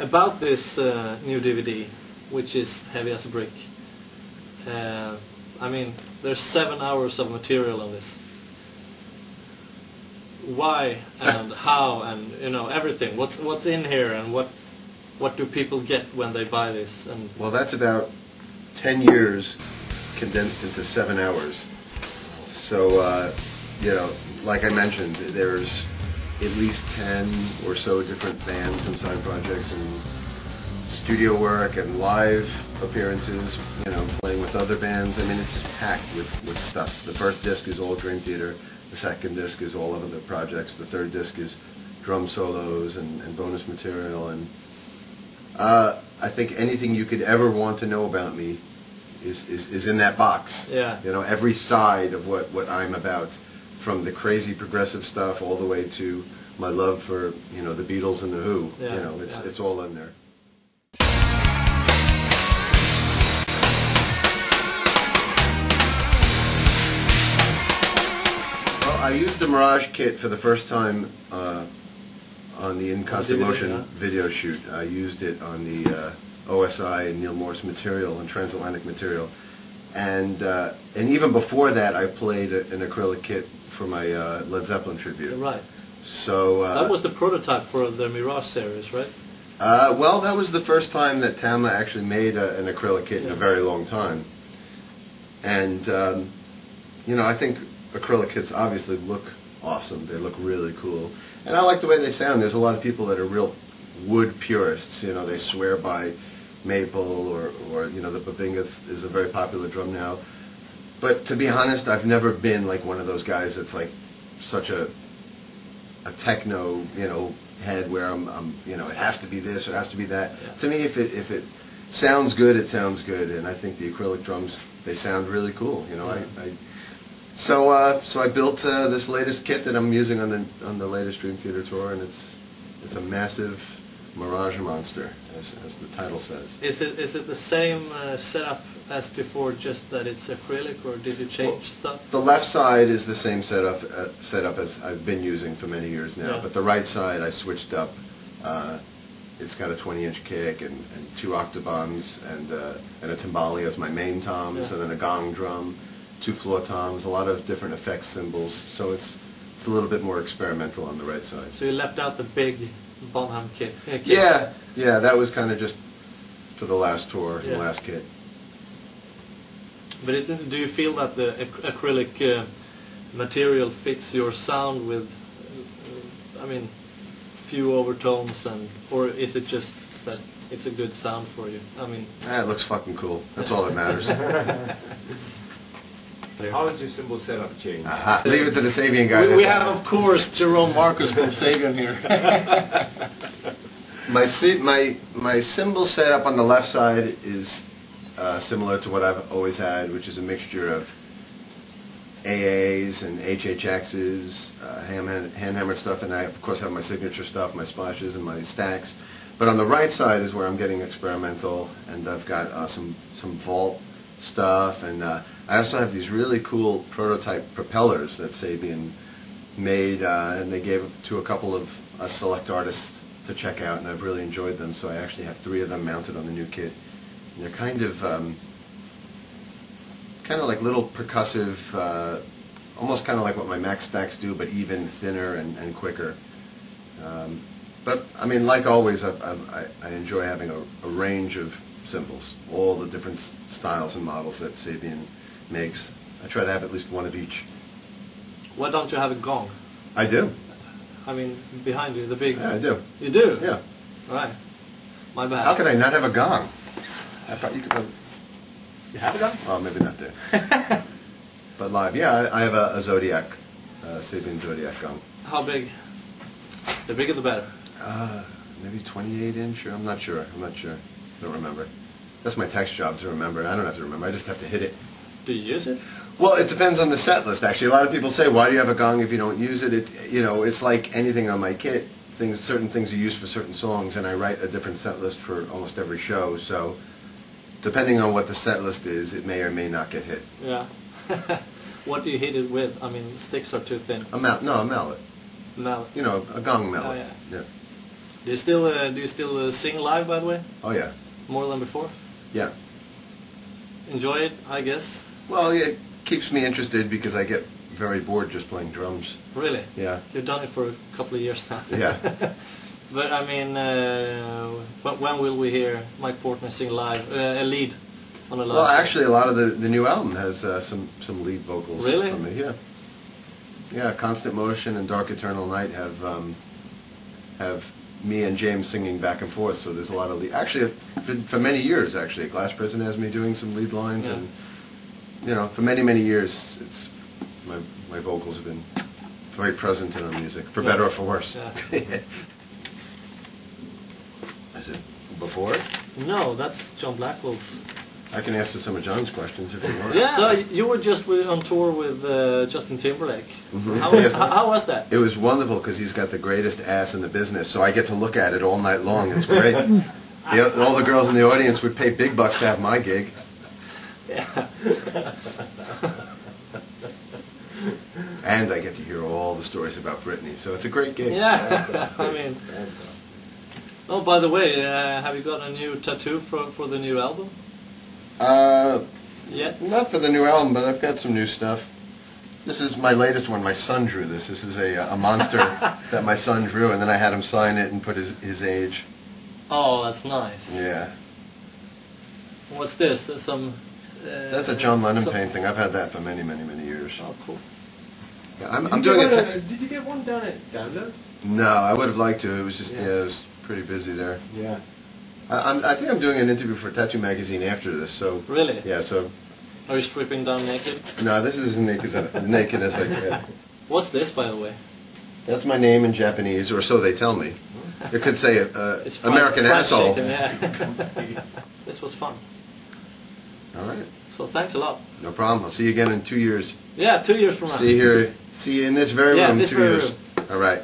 About this new DVD, which is heavy as a brick, I mean, there's 7 hours of material on this. Why and how and everything. What's in here and what do people get when they buy this? And well, that's about 10 years condensed into 7 hours. So like I mentioned, there's at least 10 or so different bands and side projects and studio work and live appearances, playing with other bands. I mean, it's just packed with stuff. The first disc is all Dream Theater. The second disc is all of the projects. The third disc is drum solos and bonus material. And I think anything you could ever want to know about me is in that box. Yeah. Every side of what I'm about, from the crazy progressive stuff all the way to my love for the Beatles and the Who. Yeah. It's all in there. I used the Mirage kit for the first time on the In Constant Motion video shoot. I used it on the OSI and Neil Morse material and Transatlantic material, and even before that, I played an acrylic kit for my Led Zeppelin tribute. Right. So that was the prototype for the Mirage series, right? Well, that was the first time that Tama actually made an acrylic kit in a very long time, and I think acrylic kits obviously look awesome. They look really cool. And I like the way they sound. There's a lot of people that are real wood purists. They swear by maple or the Babinga is a very popular drum now. But to be honest, I've never been like one of those guys that's like such a techno, head where I'm it has to be this or it has to be that. Yeah. To me, if it sounds good, it sounds good. And I think the acrylic drums, they sound really cool. So I built this latest kit that I'm using on the latest Dream Theater tour, and it's a massive Mirage monster, as the title says. Is it the same setup as before, just that it's acrylic, or did you change stuff? The left side is the same setup as I've been using for many years now, but the right side I switched up. It's got a 20-inch kick and 2 octobombs and a timbali as my main toms, and then a gong drum. 2 floor toms, a lot of different effects symbols, so it's a little bit more experimental on the right side. So you left out the big Bonham kit? Yeah, that was kind of just for the last tour, the last kit. But do you feel that the acrylic material fits your sound with, few overtones, or is it just that it's a good sound for you? It looks fucking cool. That's all that matters. How has your cymbal setup changed? Leave it to the Sabian guy. We have, of course, Jerome Marcus from Sabian here. My cymbal setup on the left side is similar to what I've always had, which is a mixture of AAs and HHXs, hand-hammered stuff, and I, of course, have my signature stuff, my splashes and my stacks. But on the right side is where I'm getting experimental, and I've got some vault stuff, and I also have these really cool prototype propellers that Sabian made, and they gave to a couple of select artists to check out, and I've really enjoyed them. So I actually have 3 of them mounted on the new kit. And they're kind of like little percussive, almost kind of like what my Max stacks do, but even thinner and quicker. But like always, I enjoy having a range of cymbals, all the different styles and models that Sabian makes. I try to have at least one of each. Why don't you have a gong? I do. Behind you, the big... Yeah, I do. You do? Yeah. Right. My bad. How could I not have a gong? I thought you could... You have a gong? Oh, maybe not there. But live, yeah, I have a Zodiac, Sabian Zodiac gong. How big? The bigger the better. Maybe 28-inch, or I'm not sure. I don't remember. That's my text job to remember. I don't have to remember. I just have to hit it. Do you use it? Well, it depends on the set list, actually. A lot of people say, why do you have a gong if you don't use it? It's like anything on my kit. Certain things are used for certain songs, and I write a different set list for almost every show. So, depending on what the set list is, it may or may not get hit. Yeah. What do you hit it with? Sticks are too thin. No, a mallet. Mallet. A gong mallet. Oh, yeah. Do you still sing live, by the way? Oh yeah, More than before? yeah. Enjoy it, I guess. Well, yeah, it keeps me interested because I get very bored just playing drums. Really? Yeah, You've done it for a couple of years now. yeah. But I mean, when will we hear Mike Portnoy sing live, a lead on a live? Well, actually, a lot of the new album has some lead vocals. Really? From me. Yeah. Yeah, Constant Motion and Dark Eternal Night have me and James singing back and forth. So there's a lot of lead. Actually, for many years, actually, Glass Prison has me doing some lead lines, Yeah. and for many years, it's my vocals have been very present in our music, for better or for worse. Yeah. Is it before? No, that's John Blackwell's. I can answer some of John's questions if you want. Yeah. So you were just on tour with Justin Timberlake. Mhm. How was that? It was wonderful because he's got the greatest ass in the business, so I get to look at it all night long. It's great. All the girls in the audience would pay big bucks to have my gig. Yeah. And I get to hear all the stories about Britney, so it's a great gig. Yeah. I mean. Oh, by the way, have you got a new tattoo for the new album? Yeah. Not for the new album, but I've got some new stuff. This is my latest one. My son drew this. This is a monster that my son drew, and then I had him sign it and put his age. Oh, that's nice. Yeah. What's this? Some. That's a John Lennon painting. I've had that for many years. Oh, cool. Yeah, I'm doing it. Did you get one down at Download? No, I would have liked to. It was just it was pretty busy there. Yeah. I think I'm doing an interview for Tattoo Magazine after this. So Really? yeah. So Are you stripping down naked? no, this is naked as I get. What's this, by the way? That's my name in Japanese, or so they tell me. It could say It's fried- American fried asshole. chicken, yeah. This was fun. All right, So thanks a lot. no problem. I'll see you again in 2 years. Yeah, 2 years from now. See you here. See you in this very Yeah, room in this 2 very years. room. All right.